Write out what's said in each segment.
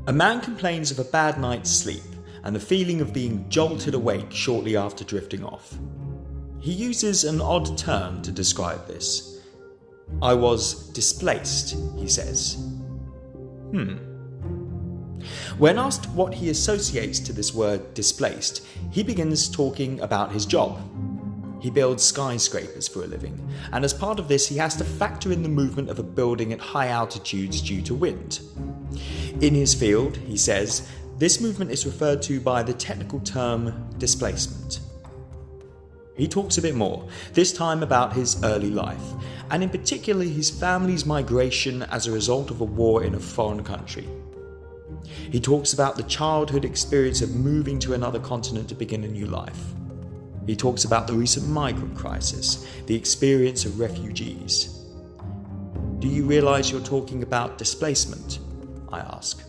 A man complains of a bad night's sleep and the feeling of being jolted awake shortly after drifting off. He uses an odd term to describe this. I was displaced, he says. When asked what he associates to this word displaced, he begins talking about his job. He builds skyscrapers for a living, and as part of this he has to factor in the movement of a building at high altitudes due to wind. In his field, he says, this movement is referred to by the technical term displacement. He talks a bit more, this time about his early life, and in particular his family's migration as a result of a war in a foreign country. He talks about the childhood experience of moving to another continent to begin a new life. He talks about the recent migrant crisis, the experience of refugees. Do you realise you're talking about displacement? I ask.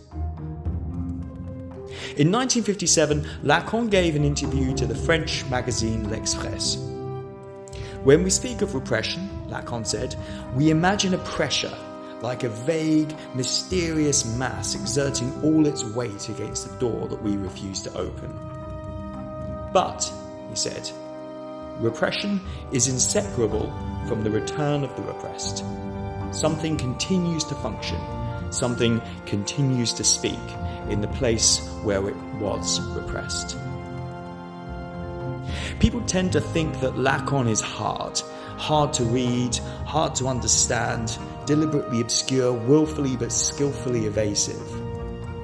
In 1957, Lacan gave an interview to the French magazine L'Express. When we speak of repression, Lacan said, we imagine a pressure, like a vague, mysterious mass exerting all its weight against the door that we refuse to open. But, he said, repression is inseparable from the return of the repressed. Something continues to function, something continues to speak in the place where it was repressed. People tend to think that Lacan is hard to read, hard to understand, deliberately obscure, willfully but skillfully evasive.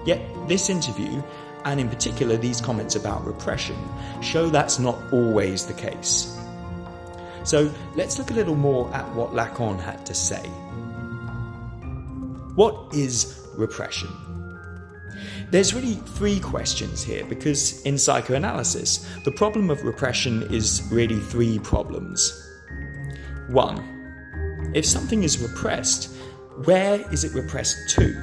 Yet this interview, and in particular these comments about repression, show that's not always the case. So let's look a little more at what Lacan had to say. What is repression? There's really three questions here, because in psychoanalysis, the problem of repression is really three problems. 1. If something is repressed, where is it repressed to?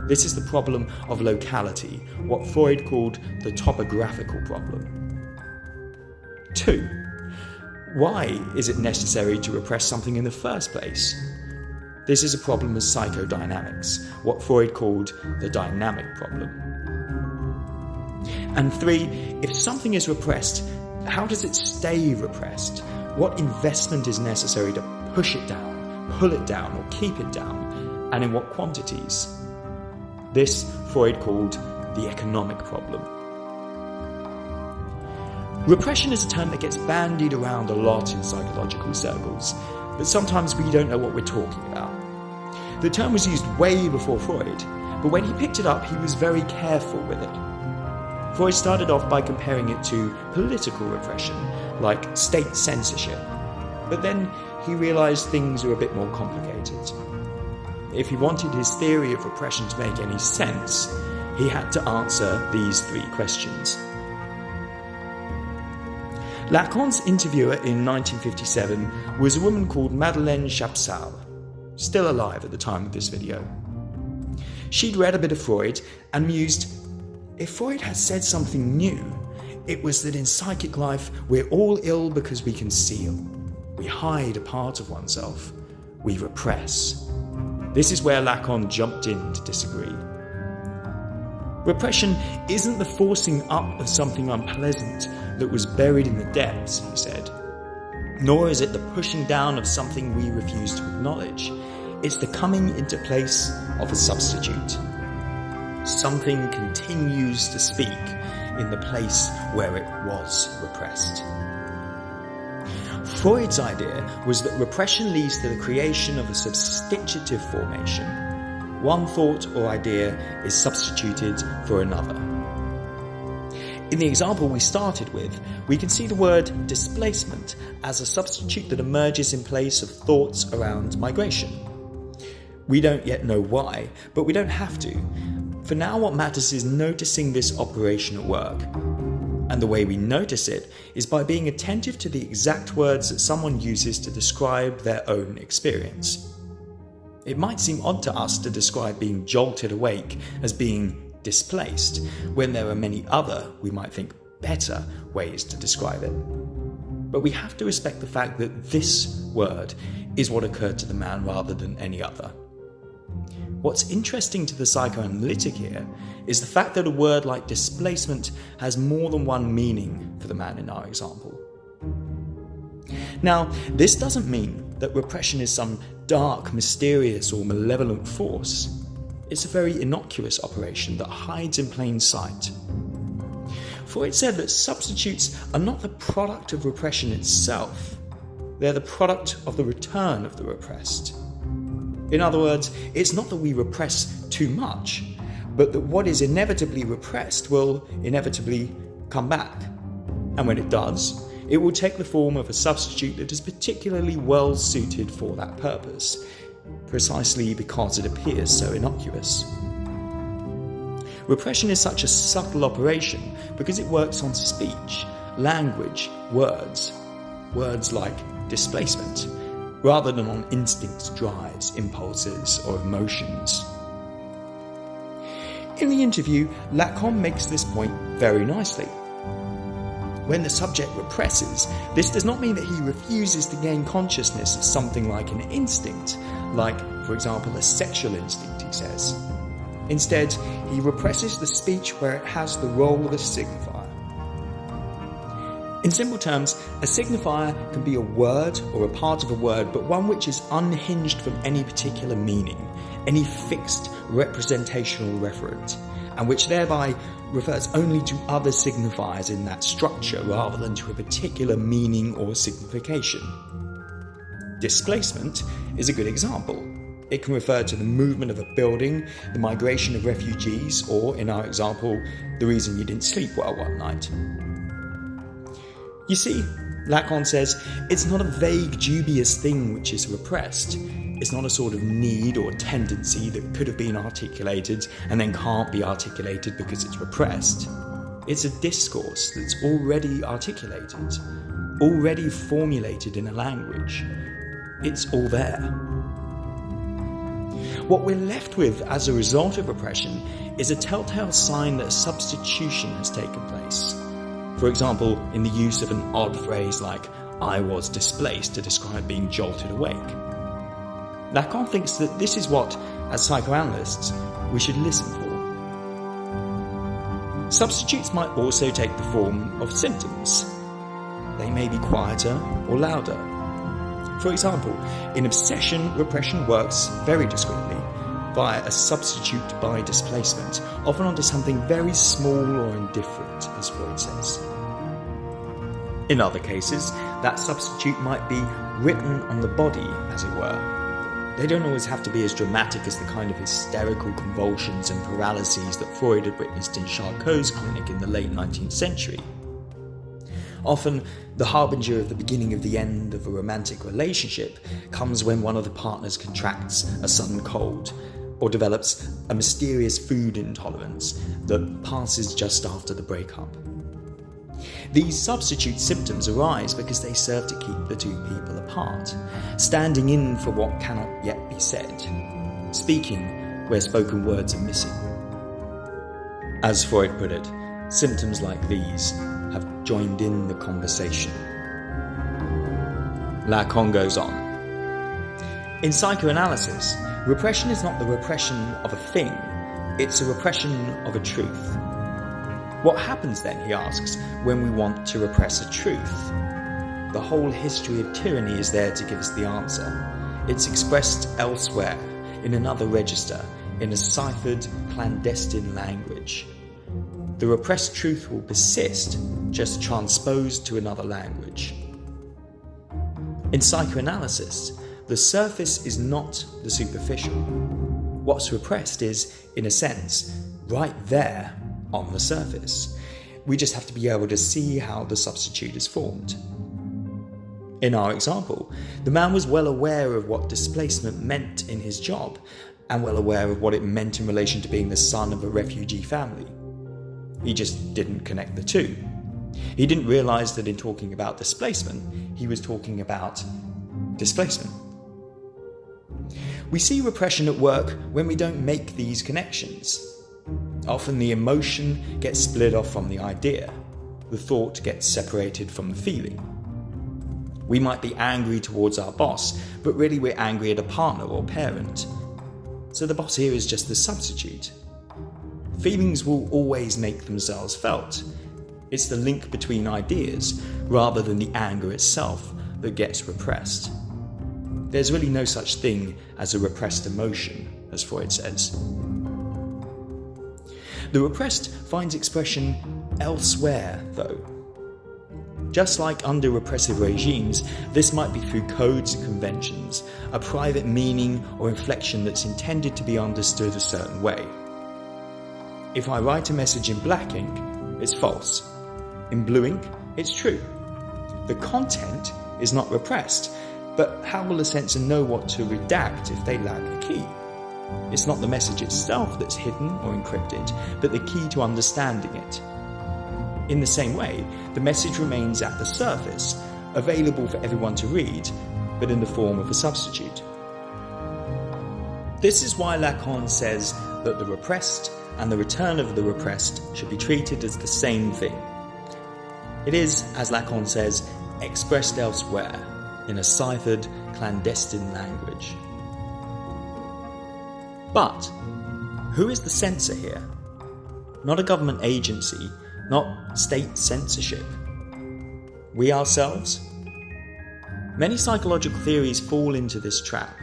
This is the problem of locality, what Freud called the topographical problem. 2. Why is it necessary to repress something in the first place? This is a problem of psychodynamics, what Freud called the dynamic problem. And 3, if something is repressed, how does it stay repressed? What investment is necessary to push it down, pull it down, or keep it down, and in what quantities? This Freud called the economic problem. Repression is a term that gets bandied around a lot in psychological circles, but sometimes we don't know what we're talking about. The term was used way before Freud, but when he picked it up, he was very careful with it. Freud started off by comparing it to political repression, like state censorship, but then he realised things were a bit more complicated. If he wanted his theory of repression to make any sense, he had to answer these three questions. Lacan's interviewer in 1957 was a woman called Madeleine Chapsal, still alive at the time of this video. She'd read a bit of Freud and mused, if Freud had said something new, it was that in psychic life we're all ill because we conceal. We hide a part of oneself. We repress. This is where Lacan jumped in to disagree. Repression isn't the forcing up of something unpleasant that was buried in the depths, he said. Nor is it the pushing down of something we refuse to acknowledge. It's the coming into place of a substitute. Something continues to speak in the place where it was repressed. Freud's idea was that repression leads to the creation of a substitutive formation. One thought or idea is substituted for another. In the example we started with, we can see the word displacement as a substitute that emerges in place of thoughts around migration. We don't yet know why, but we don't have to. For now, what matters is noticing this operation at work. And the way we notice it is by being attentive to the exact words that someone uses to describe their own experience. It might seem odd to us to describe being jolted awake as being displaced, when there are many other, we might think better, ways to describe it. But we have to respect the fact that this word is what occurred to the man rather than any other. What's interesting to the psychoanalytic here is the fact that a word like displacement has more than one meaning for the man in our example. Now, this doesn't mean that repression is some dark, mysterious, or malevolent force. It's a very innocuous operation that hides in plain sight. Freud said that substitutes are not the product of repression itself. They're the product of the return of the repressed. In other words, it's not that we repress too much, but that what is inevitably repressed will inevitably come back. And when it does, it will take the form of a substitute that is particularly well suited for that purpose, precisely because it appears so innocuous. Repression is such a subtle operation because it works on speech, language, words like displacement, rather than on instincts, drives, impulses, or emotions. In the interview, Lacan makes this point very nicely. When the subject represses, this does not mean that he refuses to gain consciousness of something like an instinct, like, for example, a sexual instinct, he says. Instead, he represses the speech where it has the role of a signifier. In simple terms, a signifier can be a word or a part of a word, but one which is unhinged from any particular meaning, any fixed representational referent, and which thereby refers only to other signifiers in that structure rather than to a particular meaning or signification. Displacement is a good example. It can refer to the movement of a building, the migration of refugees, or, in our example, the reason you didn't sleep well one night. You see, Lacan says, it's not a vague, dubious thing which is repressed. It's not a sort of need or tendency that could have been articulated and then can't be articulated because it's repressed. It's a discourse that's already articulated, already formulated in a language. It's all there. What we're left with as a result of repression is a telltale sign that a substitution has taken place. For example, in the use of an odd phrase like, "I was displaced," to describe being jolted awake. Lacan thinks that this is what, as psychoanalysts, we should listen for. Substitutes might also take the form of symptoms. They may be quieter or louder. For example, in obsession, repression works very discreetly via a substitute by displacement, often onto something very small or indifferent, as Freud says. In other cases, that substitute might be written on the body, as it were. They don't always have to be as dramatic as the kind of hysterical convulsions and paralyses that Freud had witnessed in Charcot's clinic in the late 19th century. Often, the harbinger of the beginning of the end of a romantic relationship comes when one of the partners contracts a sudden cold or develops a mysterious food intolerance that passes just after the breakup. These substitute symptoms arise because they serve to keep the two people apart, standing in for what cannot yet be said, speaking where spoken words are missing. As Freud put it, symptoms like these have joined in the conversation. Lacan goes on. In psychoanalysis, repression is not the repression of a thing, it's a repression of a truth. What happens then, he asks, when we want to repress a truth? The whole history of tyranny is there to give us the answer. It's expressed elsewhere, in another register, in a ciphered, clandestine language. The repressed truth will persist, just transposed to another language. In psychoanalysis, the surface is not the superficial. What's repressed is, in a sense, right there on the surface. We just have to be able to see how the substitute is formed. In our example, the man was well aware of what displacement meant in his job, and well aware of what it meant in relation to being the son of a refugee family. He just didn't connect the two. He didn't realise that in talking about displacement, he was talking about displacement. We see repression at work when we don't make these connections. Often the emotion gets split off from the idea. The thought gets separated from the feeling. We might be angry towards our boss, but really we're angry at a partner or parent. so the boss here is just the substitute. Feelings will always make themselves felt. It's the link between ideas, rather than the anger itself, that gets repressed. There's really no such thing as a repressed emotion, as Freud says. The repressed finds expression elsewhere, though. Just like under repressive regimes, this might be through codes and conventions, a private meaning or inflection that's intended to be understood a certain way. If I write a message in black ink, it's false. In blue ink, it's true. The content is not repressed, but how will a censor know what to redact if they lack a key? It's not the message itself that's hidden or encrypted, but the key to understanding it. In the same way, the message remains at the surface, available for everyone to read, but in the form of a substitute. This is why Lacan says that the repressed and the return of the repressed should be treated as the same thing. It is, as Lacan says, expressed elsewhere, in a ciphered, clandestine language. But who is the censor here? Not a government agency, not state censorship. We ourselves? Many psychological theories fall into this trap.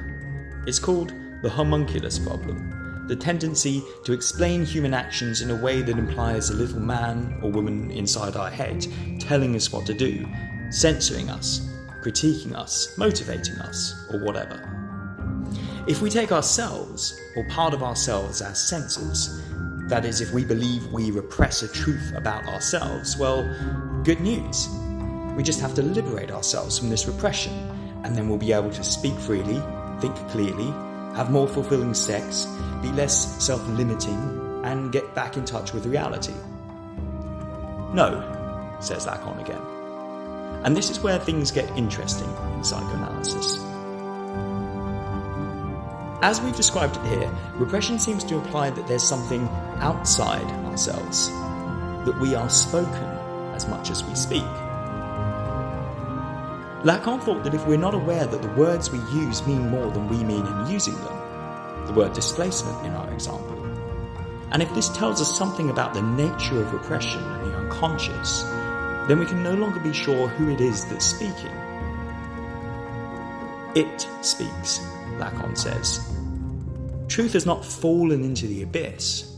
It's called the homunculus problem, the tendency to explain human actions in a way that implies a little man or woman inside our head telling us what to do, censoring us, critiquing us, motivating us, or whatever. If we take ourselves, or part of ourselves, as censors, that is, if we believe we repress a truth about ourselves, well, good news. We just have to liberate ourselves from this repression, and then we'll be able to speak freely, think clearly, have more fulfilling sex, be less self-limiting, and get back in touch with reality. No, says Lacan again. And this is where things get interesting in psychoanalysis. As we've described it here, repression seems to imply that there's something outside ourselves, that we are spoken as much as we speak. Lacan thought that if we're not aware that the words we use mean more than we mean in using them, the word displacement in our example, and if this tells us something about the nature of repression and the unconscious, then we can no longer be sure who it is that's speaking. It speaks, Lacan says. Truth has not fallen into the abyss.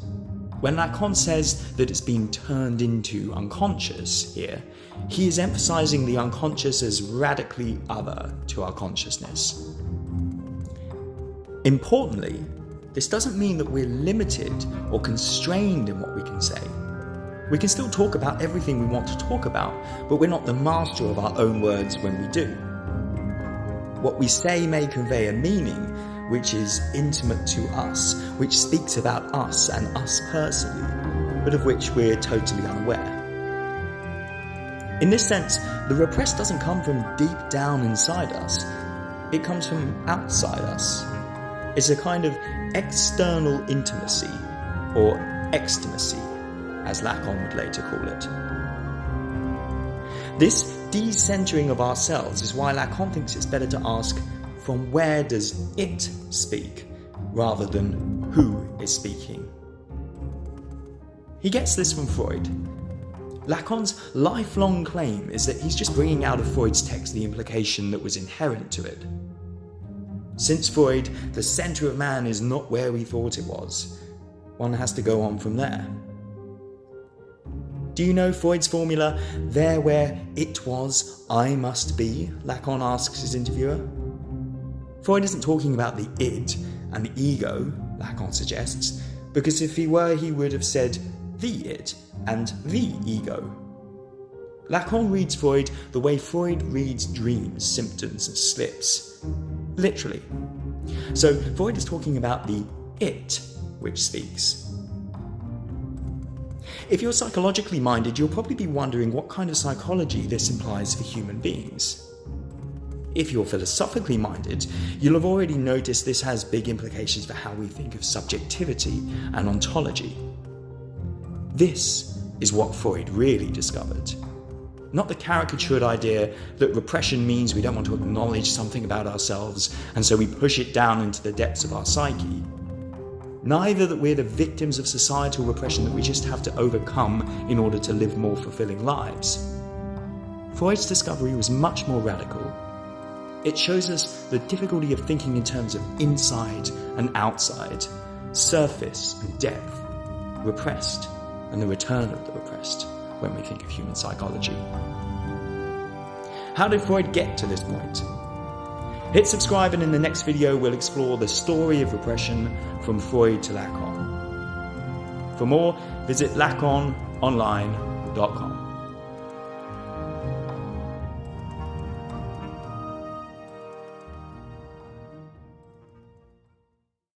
When Lacan says that it's been turned into unconscious here, he is emphasizing the unconscious as radically other to our consciousness. Importantly, this doesn't mean that we're limited or constrained in what we can say. We can still talk about everything we want to talk about, but we're not the master of our own words when we do. What we say may convey a meaning which is intimate to us, which speaks about us and us personally, but of which we're totally unaware. In this sense, the repressed doesn't come from deep down inside us. It comes from outside us. It's a kind of external intimacy, or extimacy, as Lacan would later call it. This decentering of ourselves is why Lacan thinks it's better to ask, from where does it speak, rather than who is speaking? He gets this from Freud. Lacan's lifelong claim is that he's just bringing out of Freud's text the implication that was inherent to it. Since Freud, the centre of man is not where we thought it was. One has to go on from there. Do you know Freud's formula, there where it was, I must be? Lacan asks his interviewer. Freud isn't talking about the id and the ego, Lacan suggests, because if he were, he would have said the id and the ego. Lacan reads Freud the way Freud reads dreams, symptoms, and slips. Literally. So Freud is talking about the it which speaks. If you're psychologically minded, you'll probably be wondering what kind of psychology this implies for human beings. If you're philosophically minded, you'll have already noticed this has big implications for how we think of subjectivity and ontology. This is what Freud really discovered. Not the caricatured idea that repression means we don't want to acknowledge something about ourselves and so we push it down into the depths of our psyche. Neither that we're the victims of societal repression that we just have to overcome in order to live more fulfilling lives. Freud's discovery was much more radical. It shows us the difficulty of thinking in terms of inside and outside, surface and depth, repressed and the return of the repressed when we think of human psychology. How did Freud get to this point? Hit subscribe, and in the next video we'll explore the story of repression from Freud to Lacan. For more, visit lacanonline.com.